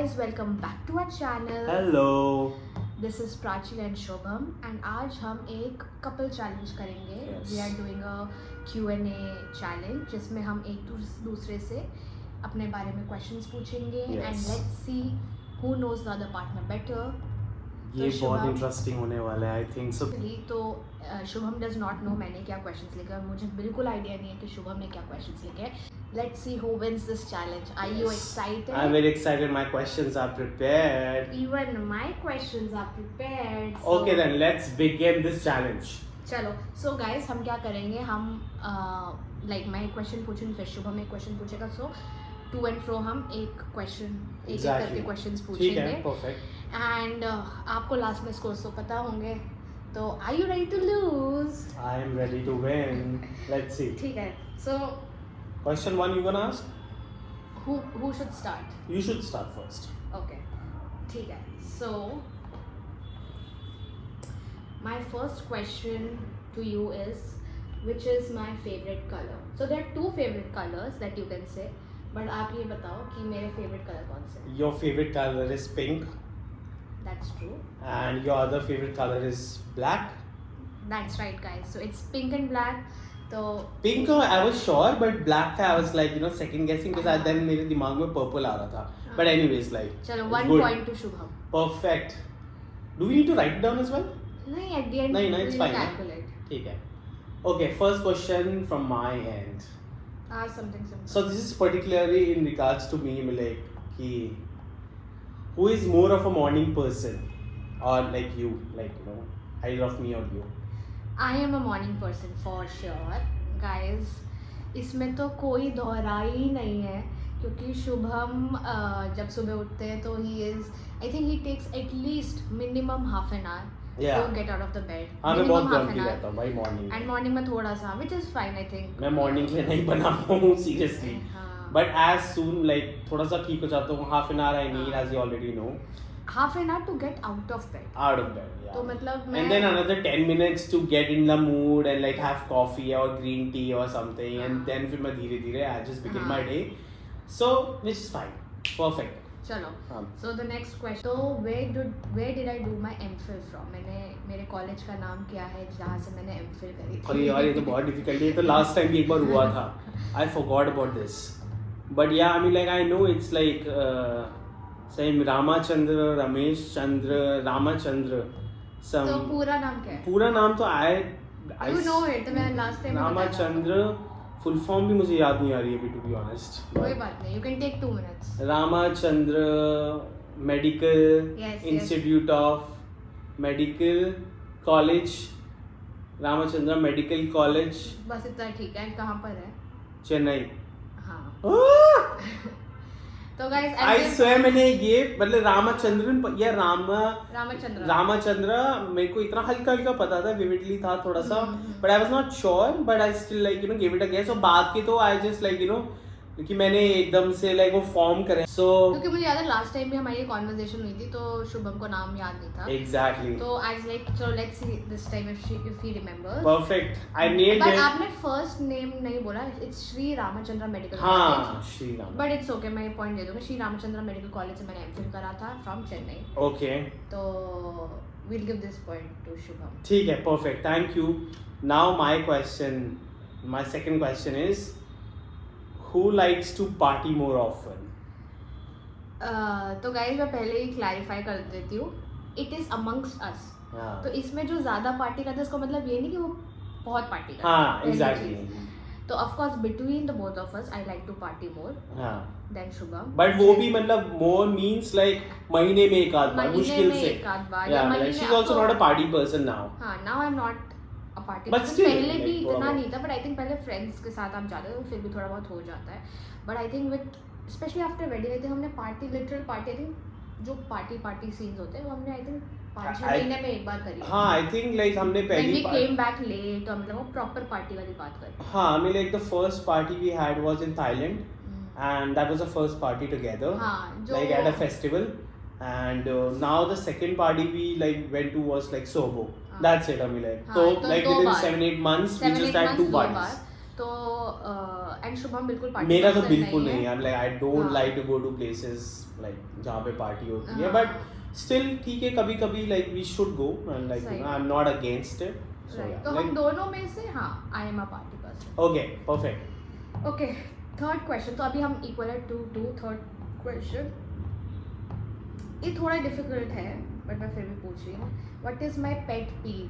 Guys, welcome back to our channel. Hello. This is Prachi and Shobham and आज हम एक couple challenge करेंगे. Yes. We are doing a Q&A challenge जिसमें हम एक दूसरे से अपने बारे में questions पूछेंगे. Yes. And let's see who knows the other partner better. ये बहुत इंटरेस्टिंग होने वाला है आई थिंक सो. तो शुभम डज नॉट नो मैंने क्या क्वेश्चंस लिखे और मुझे बिल्कुल आइडिया नहीं है कि शुभम ने क्या क्वेश्चंस लिखे हैं. Let's see who wins this challenge. Are you excited? I am very excited. My questions are prepared. Even my questions are prepared. Okay then let's begin this challenge. चलो. सो गाइस हम क्या करेंगे, हम like मैं एक question पूछूंगी फिर शुभम एक क्वेश्चन पूछेगा. सो टू एंड फ्रो हम एक क्वेश्चन एक करके क्वेश्चंस पूछेंगे. ठीक है, परफेक्ट. एंड आपको लास्ट में स्कोर्स तो पता होंगे. तो are you ready to lose? I am ready to win. Let's see. ठीक है. So question 1 you gonna ask. who should start? You should start first. Okay. ठीक है. So my first question to you is, which is my favorite color? So there are two favorite colors that you can say, but आप ये बताओ कि मेरे favorite color कौन से हैं? Your favorite color is pink That's true. and your other favorite color is black. That's right, guys. So it's pink and black. तो Pink I was sure but black I was like second guessing because then मेरे दिमाग में purple आ रहा था. But anyways like चलो it's 1 good. point to Shubham. Perfect. Do we need to write it down as well? नहीं, at the end नहीं, it's we'll fine, ना? calculate. ठीक है. Okay, first question from my end. Ask something simple. So this is particularly in regards to me, like कि who is more of a morning person or like you, like either of me or you? I am a morning person for sure, guys. इसमें तो कोई दोहराई ही नहीं है क्योंकि शुभम जब सुबह उठते हैं तो he is, I think he takes at least minimum half an hour Yeah. to get out of the bed. हाँ मैं Minimum बहुत half grumpy an रहता हूँ भाई morning. And morning में थोड़ा सा, which is fine I think. मैं morning के लिए नहीं बना हूँ seriously. हाँ. But as soon like थोड़ा सा ठीक हो जाता हूँ, half an hour I need as you already know. Half an hour to get out of bed. Out of bed, yeah. तो मतलब मैं And then another 10 minutes to get in the mood and like have coffee or green tea or something, and then फिर मैं धीरे धीरे I just begin my day. So which is fine, perfect. चलो. हाँ. So the next question. So where did I do my MPhil from? मैंने मेरे college का नाम क्या है जहाँ से मैंने MPhil करी थी? अरे यार ये तो बहुत difficult है. ये तो last time भी एक बार हुआ था. I forgot about this. But yeah, I mean like I know it's like same Ramachandra, Ramesh Chandra, Ramachandra. तो पूरा नाम क्या है? पूरा नाम तो You know it. तो मैं last time Ramachandra. Full form भी मुझे याद नहीं आ रही है टू बी ऑनेस्ट. कोई बात नहीं. You can take 2 minutes. Ramachandra medical Yes, institute of medical college. Ramachandra medical college बस इतना ठीक है. कहाँ पर है? चेन्नई. हाँ. तो guys, आई स्वयं मैंने ये मतलब रामाचंद्रन या रामाचंद्र मेरे को इतना हल्का हल्का पता था, विविडली था थोड़ा सा, but I was not sure, but I still like give it a guess. और बाद के तो आई जस्ट लाइक कि मैंने एकदम से लाइक वो फॉर्म करे. सो क्योंकि मुझे याद है लास्ट टाइम भी हमारी कॉन्वर्सेशन हुई थी तो शुभम को नाम याद नहीं था. एग्जैक्टली. तो आई वाज लाइक चलो let's see this time if he remembers. Perfect. I nailed but it. आपने फर्स्ट नेम नहीं बोला. It's Shri Ramachandra medical college. हाँ Shri Ram. But it's okay, मैं पॉइंट दे दूंगा. श्री रामचंद्र मेडिकल कॉलेज से मैंने एमफिल करा था फ्रॉम चेन्नई. ओके तो we'll give this point to Shubham. ठीक है, perfect, thank you. Now my second question is, who likes to party more often? तो गाइस मैं पहले ही क्लैरिफाई कर देती हूँ. इट इज अमंगस्ट अस. हाँ. तो इसमें जो ज्यादा पार्टी करता है इसका मतलब ये नहीं कि वो बहुत पार्टी करता हाँ है. exactly. तो of course between the both of us I like to party more हाँ. देन शुभम. बट वो भी मतलब more means like महीने में एक आध बार मुश्किल से. एक आध बार. Yeah, like she's also not a party person now. हाँ, now I'm not a party But person. still, पहले like, भी थोड़ा इतना बहुत. नहीं था, बट आई थिंक पहले फ्रेंड्स के साथ हम जाते थे तो फिर भी थोड़ा बहुत हो जाता है. But I think with specially after wedding I think हमने party literal party I think जो पार्टी सीन्स होते हैं वो हमने आई थिंक 5-6 महीने में एक बार करी. हाँ आई थिंक लाइक हमने When पहली we came back late तो हम लोग वो प्रॉपर पार्टी वाली बात कर. हाँ I mean like the first party we had was in Thailand. And that was the first party together. हाँ, जो like at a festival. And now the second party we like went to was like Sobo. That's it. I mean like हाँ, so तो like दो within bar. 7-8 months we just had 2 parties. तो and Shubham बिल्कुल party मेरा तो person बिल्कुल नहीं है. है. like I don't हाँ. like to go to places like जहाँ पे पार्टी होती है, हाँ. but still ठीक है, कभी कभी like we should go and like you सही. know I'm not against it. So Right. yeah, तो like हम दोनों में से हाँ I am a party person. okay, perfect. Okay, third question. तो अभी हम इक्वल है 2-2. थर्ड क्वेश्चन ये थोड़ा डिफिकल्ट है बट मैं फिर भी पूछ रही हूँ. What is my pet peeve?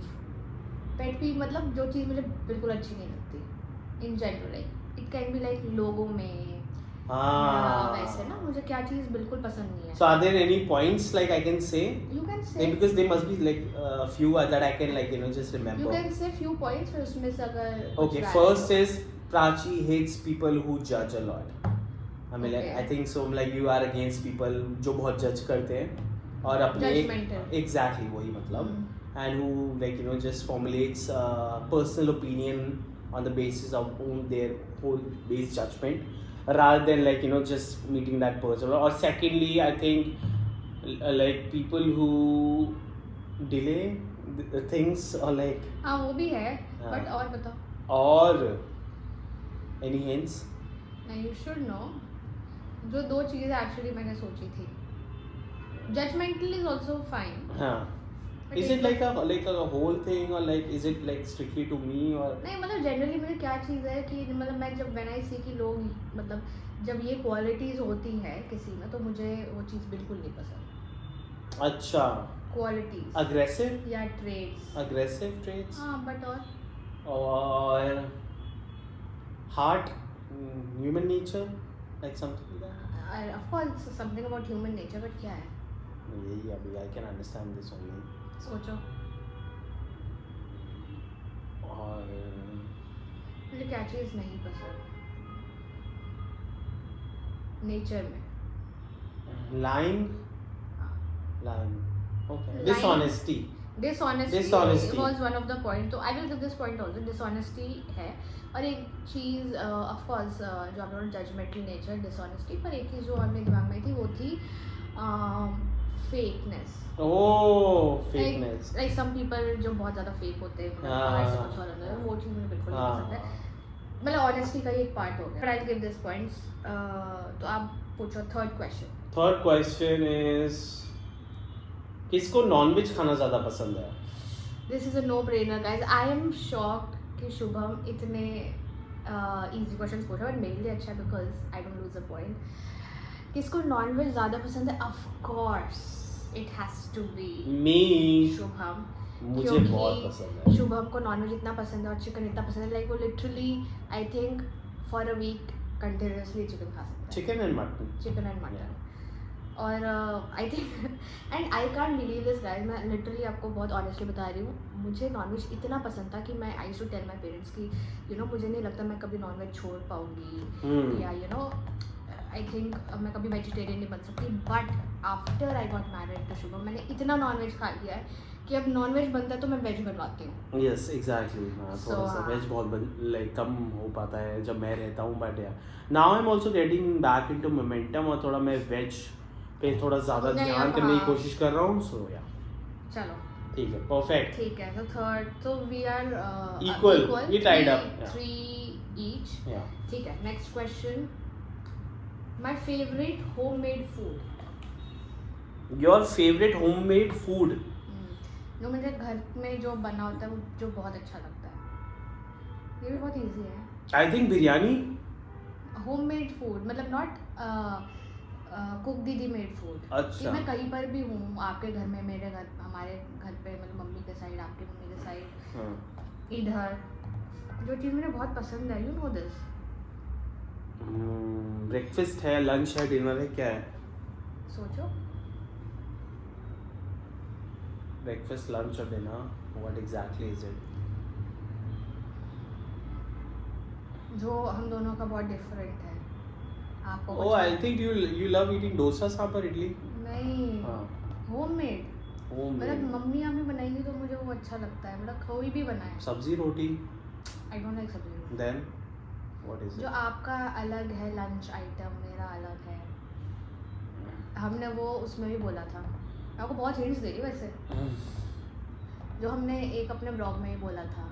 Pet peeve मतलब जो चीज़ मुझे बिल्कुल अच्छी नहीं लगती in general. Like it can be like लोगों में वैसे ना, मुझे क्या चीज़ बिल्कुल पसंद नहीं है. So are there any points like I can say? You can say Because there must be like few that I can like you know just you remember. Can say few points फिर उसमें से अगर कुछ Okay, random first हो. is Prachi hates people who judge a lot. I mean, like, Okay. I think so. Like you are against people जो बहुत judge करते हैं और अपने Judgmental. exactly वही मतलब and who like you know just formulates personal opinion on the basis of their whole base judgment rather than like you know just meeting that person. Or secondly, I think like people who delay the things or like हाँ वो भी है हाँ. But और बताओ. or any hints? नहीं, you should know. जो दो चीज़ें एक्चुअली मैंने सोची थी. Judgemental is also fine. हाँ. Is it like a whole thing or like is it like strictly to me or? नहीं मतलब जनरली मुझे क्या चीज़ है कि मतलब मैं जब व्हेन आई सी कि लोग मतलब जब ये क्वालिटीज़ होती है किसी में तो मुझे वो चीज़ बिल्कुल नहीं पसंद. अच्छा. Qualities Aggressive? या ट्रेड्स. Aggressive traits? हाँ but Or heart, human nature, like something like that. Of course something about human nature but क्या है यही अभी I can understand this only. सोचो. और मुझे क्या चीज़ नहीं पसंद नेचर में. lying. हाँ. Okay. Lying. Dishonesty. Dishonesty was one of the point. तो I will give this point also. Dishonesty है और एक चीज़ of course जो आप लोग judgmental nature dishonesty, पर एक चीज़ जो और मेरे दिमाग में थी वो थी fakeness. Oh, fakeness. Like some people जो बहुत ज़्यादा fake होते हैं मतलब बाहर से कुछ और होता है वो चीज़ मुझे बिल्कुल नहीं पसंद है. मतलब honesty का ही एक part हो गया. But I'll give this points. तो आप पूछो third question. Third question is किसको नॉनवेज खाना ज़्यादा पसंद है? This is a no-brainer, guys. I am shocked कि शुभम इतने easy questions पूछ रहा है, but मेरे लिए अच्छा because I don't lose a point. किसको नॉनवेज ज़्यादा पसंद है? Of course, it has to be Me. Shubham. मुझे बहुत पसंद है. शुभम को नॉनवेज इतना पसंद है और चिकन इतना पसंद है, लाइक वो literally I think for a week continuously chicken खा सकता है. Chicken and mutton. Chicken and mutton. और I think and I can't believe this guys, मैं लिटरली आपको बहुत ऑनेस्टली बता रही हूँ, मुझे नॉनवेज इतना पसंद था कि मैं आई टू टेल माई पेरेंट्स कि यू नो मुझे नहीं लगता मैं कभी नॉनवेज छोड़ पाऊँगी या यू नो आई थिंक मैं कभी वेजिटेरियन नहीं बन सकती. But after I got married to Shubham मैंने इतना नॉनवेज खा लिया है कि अब नॉनवेज बनता है तो मैं वेज बनवाती हूँ. Yes exactly. हाँ थोड़ा सा वेज बहुत लाइक कम हो पाता है जब मैं रहता हूँ, बट या now I am also getting back into momentum और थोड़ा मैं वेज पे थोड़ा ज़्यादा ध्यान करने की कोशिश कर रहा हूँ. सो या चलो ठीक है, परफेक्ट. ठीक है. तो थर्ड तो we are Equal. We tied up. 3 each. या ठीक है. Next question. My favourite homemade food. Your favourite homemade food? जो मुझे घर में जो बना होता है वो जो बहुत अच्छा लगता है. ये भी बहुत इजी है. I think biryani. Homemade food मतलब नॉट कुक दीदी मेड फूड. अच्छा. मैं कहीं पर भी हूँ, आपके घर में, मेरे घर, हमारे घर पे मतलब मम्मी के साइड, आपकी मम्मी के साइड, इधर जो चीज़ मुझे बहुत पसंद है, यू नो दिस. ब्रेकफास्ट है, लंच है, डिनर है, क्या है? सोचो. ब्रेकफास्ट, लंच और dinner, what exactly is it? जो हम दोनों का बहुत डिफरेंट है. आपको oh I think you love eating dosa, sambar, idli. नहीं, होममेड. होममेड मतलब मम्मी अम्मी बनाएंगी तो मुझे वो अच्छा लगता है, मतलब कोई भी बनाए. सब्जी रोटी. आई डोंट लाइक सब्जी. देन व्हाट इज जो आपका अलग है लंच आइटम, मेरा अलग है. हमने वो उसमें भी बोला था. मैं आपको बहुत हिंट्स दे रही हूँ वैसे. जो हमने एक अपने ब्लॉग में ही बोला था,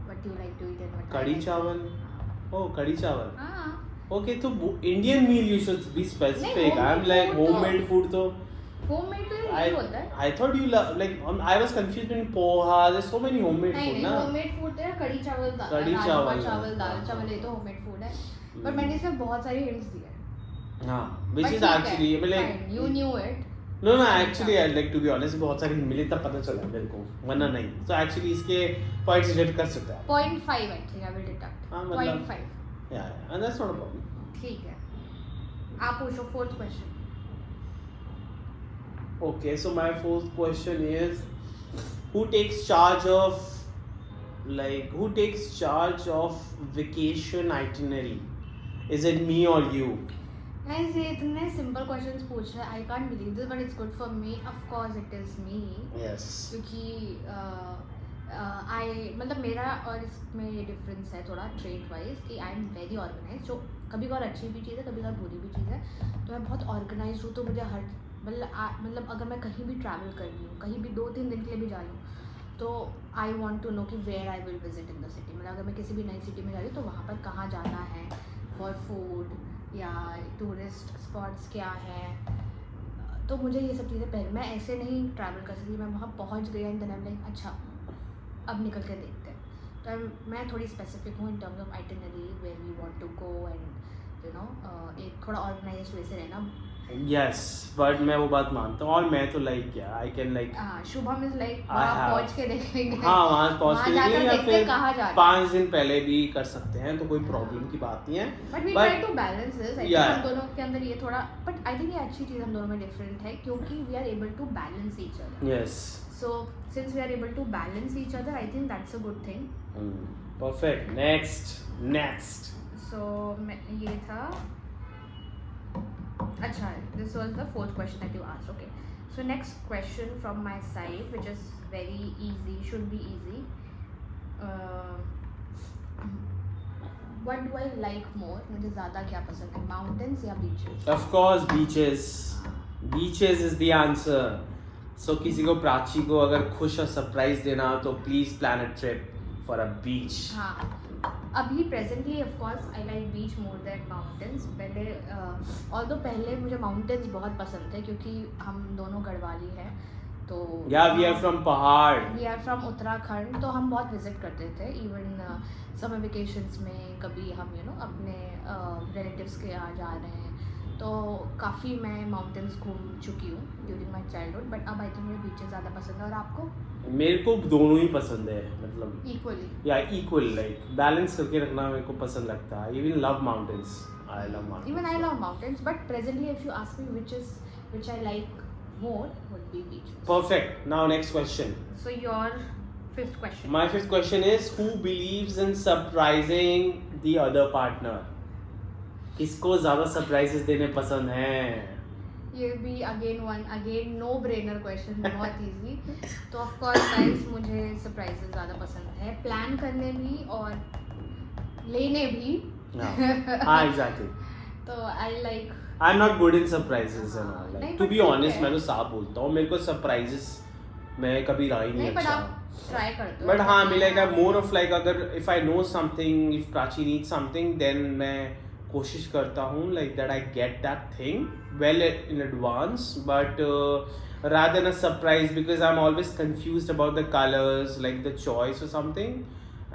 but what you like to eat and what I कड़ी like to चावल eat. oh कड़ी चावल हाँ okay तो Indian meal you should be specific I'm like homemade food तो homemade तो यही होता है I thought you love like I was confused between poha there's so many homemade food ना homemade food तो कड़ी चावल चावल दाल चावल ये तो homemade food है पर मैंने इसमें बहुत सारी hints दी है हाँ which is actually like you knew it no actually I like to be honest बहुत सारी मिली तब पता चला मेरे को वरना नहीं so actually इसके points डिडक्ट कर सकते हैं 0.5 I think I will deduct हाँ 0.5 yeah and that's not a problem ठीक है आप पूछो fourth question okay so my fourth question is who takes charge of vacation itinerary is it me or you Guys, ये इतने simple questions पूछ रहे हैं I can't believe this but it's good for me of course it is me yes क्योंकि मतलब मेरा और इसमें ये डिफरेंस है थोड़ा ट्रेड वाइज कि आई एम वेरी ऑर्गेनाइज जो कभी कभार अच्छी भी चीज़ है कभी कभार बुरी भी चीज़ है तो मैं बहुत ऑर्गेनाइज हूँ तो मुझे हर मतलब अगर मैं कहीं भी ट्रैवल कर रही हूँ कहीं भी 2-3 दिन के लिए भी जा रही हूँ तो आई वॉन्ट टू नो कि where I will visit in the city मतलब अगर मैं किसी भी नई सिटी में जा रही हूँ तो वहाँ पर कहाँ जाना है फॉर फूड या टूरिस्ट स्पॉट्स क्या है तो मुझे ये सब चीज़ें पहले मैं ऐसे नहीं ट्रैवल कर सकती मैं वहाँ पहुँच गई and then I am like अच्छा अब निकल के देखते हैं तो मैं थोड़ी स्पेसिफिक हूँ in terms of itinerary where we want to go and you know एक थोड़ा ऑर्गेनाइज्ड वे से रहना yes but मैं वो बात मानता हूँ और मैं तो like क्या I can like Shubham is like वहाँ पहुँच के देखेंगे हाँ वहाँ पहुँच के देखेंगे या फिर कहाँ जा 5 दिन पहले भी कर सकते हैं तो कोई प्रॉब्लम की बात नहीं है but we try to balance this I think Yeah. हम दोनों के अंदर ये थोड़ा बट आई थिंक ये अच्छी चीज़ हम दोनों में डिफरेंट है क्योंकि we are able to balance each other yes so since we are able to balance each other I think that's a good thing perfect next so ये था अच्छा this was the fourth question that you asked okay so next question from my side which is very easy should be easy what do I like more मुझे ज़्यादा क्या पसंद है mountains या beaches of course beaches is the answer so किसी को प्राची को अगर खुश और सरप्राइज देना हो तो please plan a trip for a beach हाँ अभी presently of course I like beach more than mountains पहले ऑल्दो पहले मुझे माउंटेन्स बहुत पसंद थे क्योंकि हम दोनों गढ़वाली हैं तो वी आर फ्रॉम पहाड़ वी आर फ्रॉम उत्तराखंड तो हम बहुत विजिट करते थे इवन समर वेकेशंस में कभी हम यू नो अपने रिलेटिव्स के यहाँ जा रहे हैं तो काफ़ी मैं माउंटेन्स घूम चुकी हूँ ड्यूरिंग माई चाइल्डहुड बट अब आई थिंक मुझे बीचेस ज़्यादा पसंद है और आपको मेरे को दोनों ही पसंद है मतलब इक्वली या इक्वल लाइक बैलेंस करके रखना मेरे को पसंद लगता है even love mountains I love mountains even I love mountains but presently if you ask me which I like more would be beaches. Perfect. Now next question. So your fifth question. My fifth question is who believes in surprising the other partner? किसको ज़्यादा surprises देने पसंद हैं? ये भी again no brainer question बहुत easy तो of course guys मुझे सरप्राइजेस ज़्यादा पसंद है प्लान करने भी और लेने भी हाँ एग्जैक्टली तो I like I am not good in surprises and all like to be honest मैं तो साफ बोलता हूँ मेरे को सरप्राइजेस मैं कभी रहा ही नहीं अच्छा ट्राई करते हो बट हाँ मैं लाइक मोर ऑफ लाइक अगर if I know something if Prachi need something then मैं कोशिश करता हूँ like that I get that thing well in advance but rather than a surprise because I'm always confused about the colors like the choice or something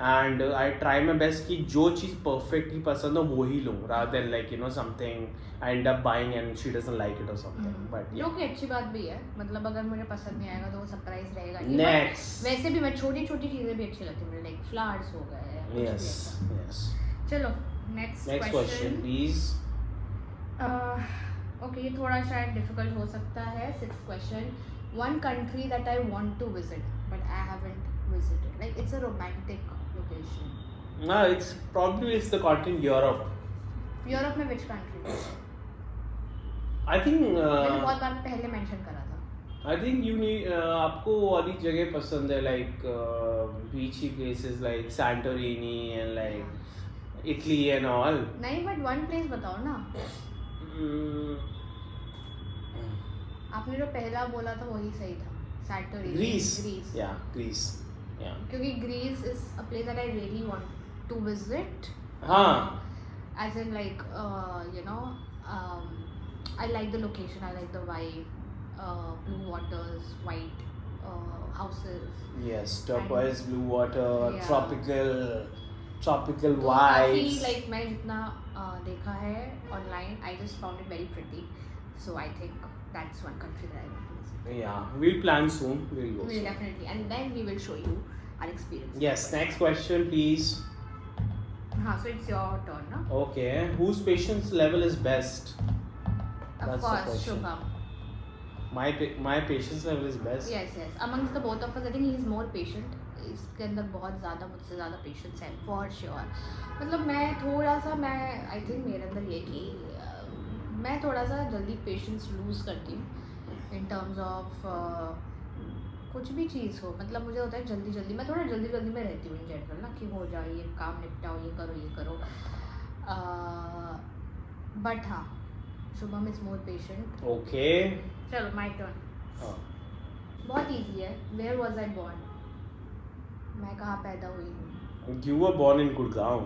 and I try my best कि जो चीज़ perfectly पसंद हो वो ही लूँ rather than like you know something I end up buying and she doesn't like it or something but yeah जो कि अच्छी बात भी है मतलब अगर मुझे पसंद नहीं आएगा तो वो सरप्राइज रहेगा next वैसे भी मैं छोटी छोटी चीज़ें भी अच्छी लगती हैं लाइक फ्लावर्स हो गए yes चलो नेक्स्ट question please ओके ये थोड़ा शायद डिफिकल्ट हो सकता है sixth question one country that I want to visit but I haven't visited like it's a romantic location no it's probably it's the continent Europe में which country I think मैंने बहुत बार पहले मेंशन करा था I think you need आपको वाली जगह पसंद है like beachy places like Santorini and like Italy and all नहीं बट वन प्लेस बताओ ना आपने जो पहला बोला था वही सही था Santorini Greece yeah क्योंकि Greece is a place that I really want to visit. हाँ. As in like you know, I like the location, I like the vibe, blue waters, white houses. Yes, turquoise blue water, Yeah. tropical तो काफी vibes. like मैं जितना देखा है online, I just found it very pretty. So I think that's one country that I want to visit. Yeah, we'll plan soon. We'll go. We'll soon. definitely, and then we will show you our experience. Yes, next question, please. So it's your turn, no? Okay, whose patience level is best? Of That's the course, question. Shubham. My patience level is best. Yes. Amongst the both of us, I think he is more patient. इसके अंदर बहुत ज़्यादा मुझसे ज़्यादा patience है for sure. मतलब मैं थोड़ा सा आई थिंक मेरे अंदर ये कि मैं थोड़ा सा जल्दी पेशेंस लूज़ करती हूँ in terms of कुछ भी चीज़ हो. मतलब मुझे होता है जल्दी मैं थोड़ा जल्दी में रहती हूँ in general ना, कि हो जाए ये काम निपटाओ, ये करो. But हाँ, Shubham is more patient. Okay. चलो my turn. Oh. बहुत easy है. Where was I born? मैं कहाँ पैदा हुई हूँ? You were born in Gurgaon.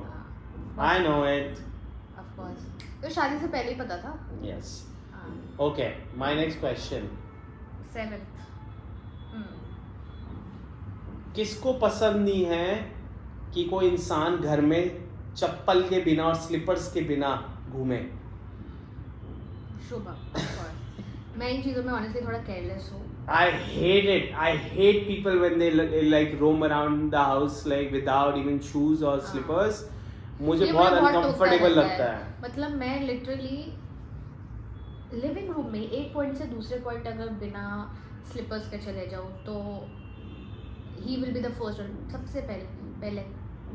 I know it. Of course. तो शादी से पहले ही पता था. Yes. Okay, my next question. 7th. किसको पसंद नहीं है कि कोई इंसान घर में चप्पल के बिना और स्लीपर्स के बिना घूमे? शुभम. मैं इन चीज़ों में honestly थोड़ा careless हूँ. I hate it. I hate people when they like roam around the house like without even shoes or slippers. मुझे बहुत uncomfortable लगता है. मतलब मैं literally लिविंग रूम में एक पॉइंट से दूसरे पॉइंट अगर बिना स्लीपर्स के चले जाऊँ तो he will be the first one. सबसे पहले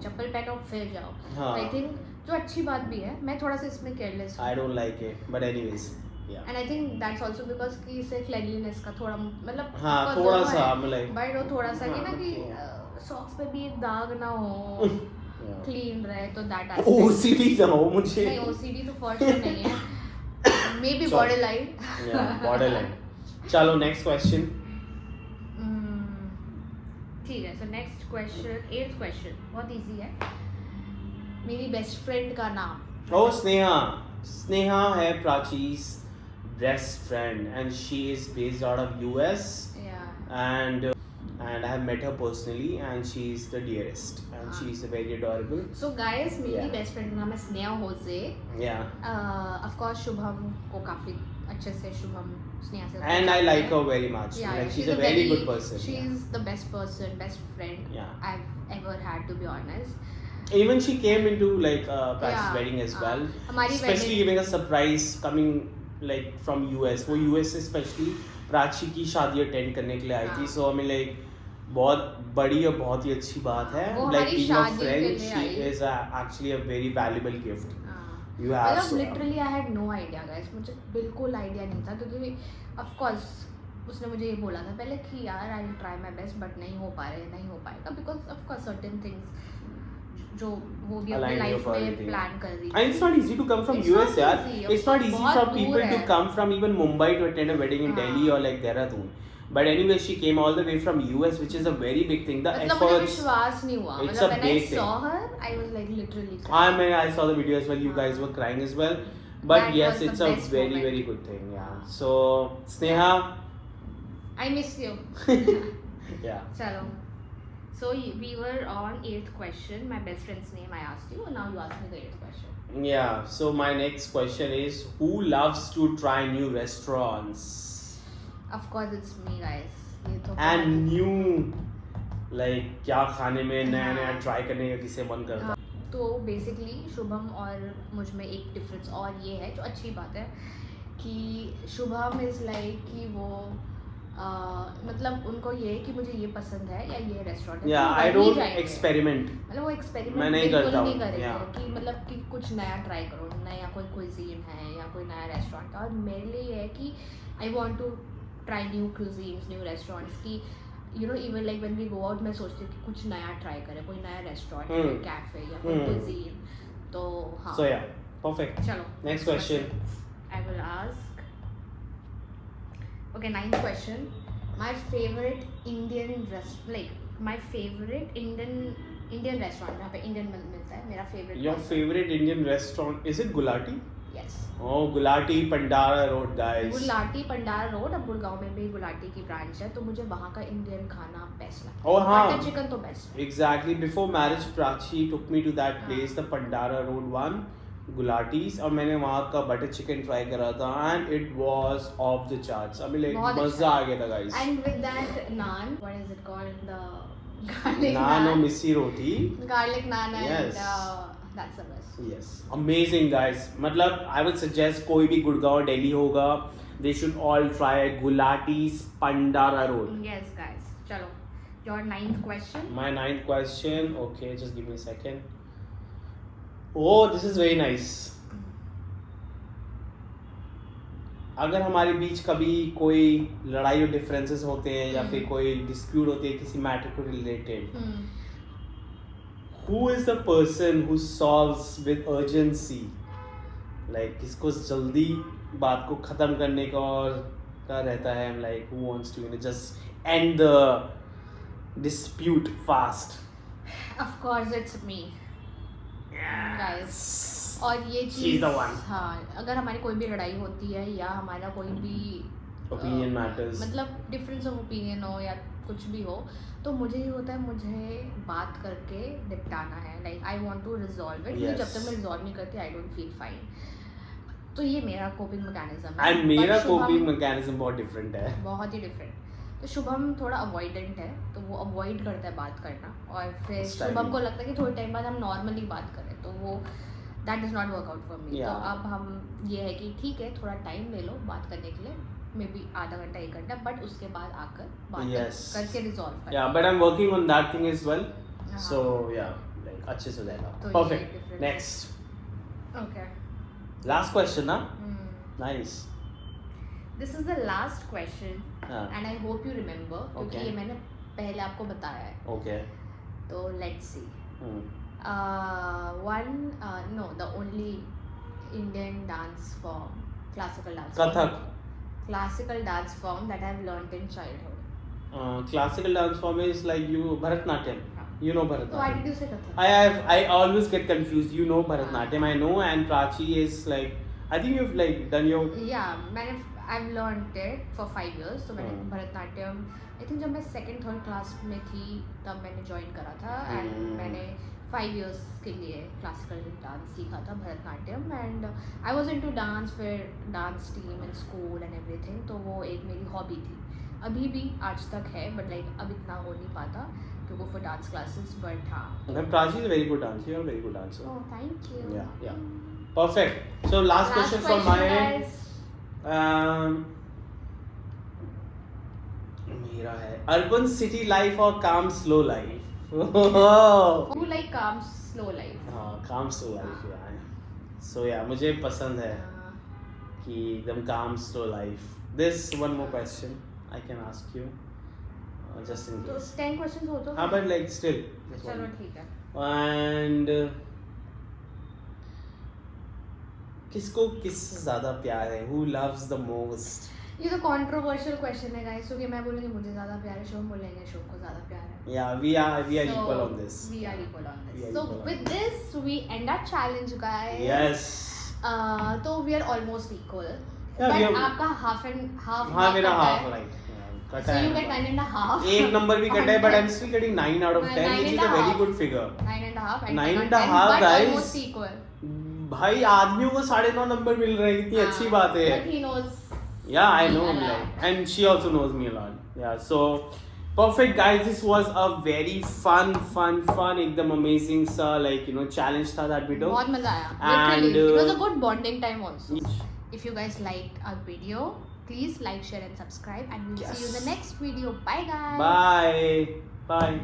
चप्पल पहनो फिर जाओ. आई थिंक जो अच्छी बात भी है. मैं थोड़ा सा इसमें केयरलेस हूँ. I don't like it, but anyways, yeah. And I think that's also because कि इसे क्लीनलीनेस का थोड़ा मतलब हाँ थोड़ा सा like बट वो थोड़ा सा कि ना कि सॉक्स पे भी एक दाग ना हो, क्लीन रहे, तो दैट OCD ना हो मुझे. नहीं, OCD तो फॉर श्योर नहीं है. May be borderline. बॉर्डरलाइन. चलो नेक्स्ट क्वेश्चन. ठीक है. So next question, 8th question बहुत इजी है. मेरी बेस्ट फ्रेंड का नाम. Oh, Sneha है प्राची's best friend and she is based out of US. Yeah. And I have met her personally and she is the dearest and she is very adorable. So guys, मेरी best friend का नाम है Sneha होजे. Yeah. Of course Shubham को काफी अच्छे से शुभम स्नेहा से. And I like her very much. Yeah, like she's a very good person. She is the best person, best friend I've ever had, to be honest. Even she came into like Prachi's wedding as well. Especially giving a surprise coming like from US. वो US से especially Prachi की शादी attend करने के लिए आई थी. So I mean like बहुत बड़ी और बहुत ही अच्छी बात है. Like being a friend, she is actually a very valuable gift. You have. मतलब literally I had no idea guys. मुझे बिल्कुल आइडिया नहीं था क्योंकि of course उसने मुझे ये बोला था पहले कि यार I will try my best but नहीं हो पाएगा because of course certain things जो वो भी अपनी लाइफ में प्लान कर रही है. And it's not easy to come from US यार. It's not easy for people to come from even Mumbai to attend a wedding in Delhi or like Dehradun. But anyway, she came all the way from US, which is a very big thing. The efforts. मुझे विश्वास नहीं हुआ. It's a big thing. When I saw her, I was like literally crying. I saw the video as well. You guys were crying as well. But yes, it's a very good thing. Yeah. So Sneha. I miss you. Yeah. चलो. So we were on 8th question. My best friend's name I asked you, and now you ask me the 8th question. Yeah. So my next question is, who loves to try new restaurants? Of course, it's me, guys. And new, like क्या खाने में नया try करने का किसे मन करता? तो basically शुभम और मुझ में एक difference और ये है जो अच्छी बात है कि शुभम is like कि वो मतलब उनको ये कि मुझे ये पसंद है या ये रेस्टोरेंट है. Yeah, I don't experiment. मतलब वो एक्सपेरिमेंट मैं नहीं करता हूँ. कि मतलब कि कुछ नया ट्राई करो, नया कोई cuisine है या कोई नया रेस्टोरेंट. और मेरे लिए ये है कि I want to try new cuisines, new restaurants कि you know even like when we go out मैं सोचती हूँ कि कुछ नया ट्राई करें, कोई नया रेस्टोरेंट, कोई कैफे या कोई cuisine. तो हाँ. So yeah, perfect. चलो. Next question. I will ask. Okay, 9th question. My favorite Indian My favorite Indian restaurant जहाँ पे Indian मिलता है मेरा favorite. Your favorite Indian restaurant, is it Gulati? Yes. Oh, Gulati Pandara Road, guys. Gulati Pandara road, अब गुड़गांव में भी गुलाटी की branch है, तो मुझे वहाँ का इंडियन खाना बेस्ट लगता है. Oh, हाँ. बटर चिकन तो बेस्ट है. Exactly. Before marriage, Prachi took me to that place, the Pandara Road one, Gulati's, और मैंने वहाँ का बटर चिकन ट्राई करा था and it was off the charts. अभी like बहुत अच्छा मजा आ गया था, guys. And with that naan, what is it called? The garlic Naan और naan. Missi roti. Garlic naan and Yes. that's the best. Yes, amazing, guys. मतलब I would suggest कोई भी गुड़गांव दिल्ली होगा, they should all try Gulati's Pandara Road. Yes, guys. चलो. Your 9th question. My 9th question. Okay, just give me a second. Oh, this is very nice. अगर हमारे बीच कभी कोई लड़ाई और डिफरेंसेस होते हैं या फिर कोई डिस्प्यूट होती है किसी मैटर को related, who is the person who solves with urgency? Like किसको जल्दी बात को खत्म करने का और का रहता है, like who wants to just end the dispute fast? Of course, it's me. Guys. और ये She's चीज़ the one. हाँ, अगर हमारी कोई भी लड़ाई होती है या हमारा कोई भी Opinion matters. मतलब डिफरेंस ऑफ ओपिनियन हो या कुछ भी हो, तो मुझे ये होता है मुझे बात करके निपटाना है. Like I want to resolve it. Yes. जब तक मैं रिजॉल्व नहीं करती आई डोंट फील फाइन. तो ये मेरा कोपिंग मैकेनिज्म है. And मेरा But शुभम coping mechanism बहुत different है. बहुत ही डिफरेंट. तो शुभम थोड़ा अवॉइडेंट है, तो वो अवॉइड करता है बात करना, और फिर Style. शुभम को लगता है कि थोड़े टाइम बाद हम नॉर्मली बात करें, तो वो that does not work out for me. तो Yeah. अब हम ये है कि ठीक है थोड़ा टाइम ले लो बात करने के लिए, मे बी आधा घंटा 1 घंटा, बट उसके बाद आकर बात Yes. करके रिजॉल्व कर. Yeah, but I'm working on that thing as well. हाँ. So yeah, like अच्छे से हो जाएगा. तो ये Perfect. different Next, okay. last question ना? Nice. This is the last question हाँ. And I hope you remember, क्योंकि Okay. ये मैंने पहले आपको बताया है. Okay. तो let's see. Hmm. The only Indian dance form, classical dance Kathak. form, classical dance form that I've learned in childhood. Classical dance form is like you Bharatnatyam. हाँ. You know So why Bharatnatyam. did you say Kathak? I always get confused. You know Bharatnatyam, I know, and Prachi is like, I think you've like done your. Yeah, I've learned it for 5 years. तो मैंने Hmm. Bharatanatyam I think जब मैं 2nd 3rd class में थी तब मैंने join करा था, एंड Hmm. मैंने 5 years के लिए क्लासिकल डांस सीखा था, Bharatanatyam. And I was into dance, फिर dance team in school and everything. तो वो एक मेरी हॉबी थी, अभी भी आज तक है, बट लाइक अब इतना हो नहीं पाता to go for dance classes. But हाँ. And Prachi is a very good dancer. You're a very good dancer. Oh, thank you. Yeah. Perfect. So last question from my end. guys. मेरा है urban city life और काम slow life. Who like calm, slow life? हाँ, काम slow life यार. So yeah, मुझे पसंद है कि एकदम काम slow life. This one more question I can ask you, just in तो case. 10 questions हो तो. हाँ, but like still. just चलो one. ठीक है. And किसको किससे ज्यादा प्यार है? Who loves the most? ये तो कंट्रोवर्शियल क्वेश्चन है गाइस, क्योंकि मैं बोलूंगी मुझे ज्यादा प्यार है, शुभम बोलेंगे शुभ को ज्यादा प्यार है. Yeah, we are equal on this. We are equal on We this. are So equal on with this we end our challenge, guys. Yes. तो we are almost equal. Yeah, we But are- आपका half and half. हाँ, मेरा कटा half है. like So कटा you get है. 9.5. एक number भी कटा है, but I'm still getting 9 out of 10, which is a very good figure. 9.5 and 9.5, 10, but guys. almost equal. भाई आदमियों को 9.5 नंबर मिल रहे हैं, कितनी अच्छी बात है. But he knows. Yeah, I me know, a lot. like, and she also knows me a lot. Yeah, so perfect, guys. This was a very fun, एकदम amazing सा like challenge था that we did. बहुत मजा आया. And, Literally, it was a good bonding time also. If you guys liked our video, please like, share, and subscribe, and we'll see you in the next video. Bye, guys. Bye.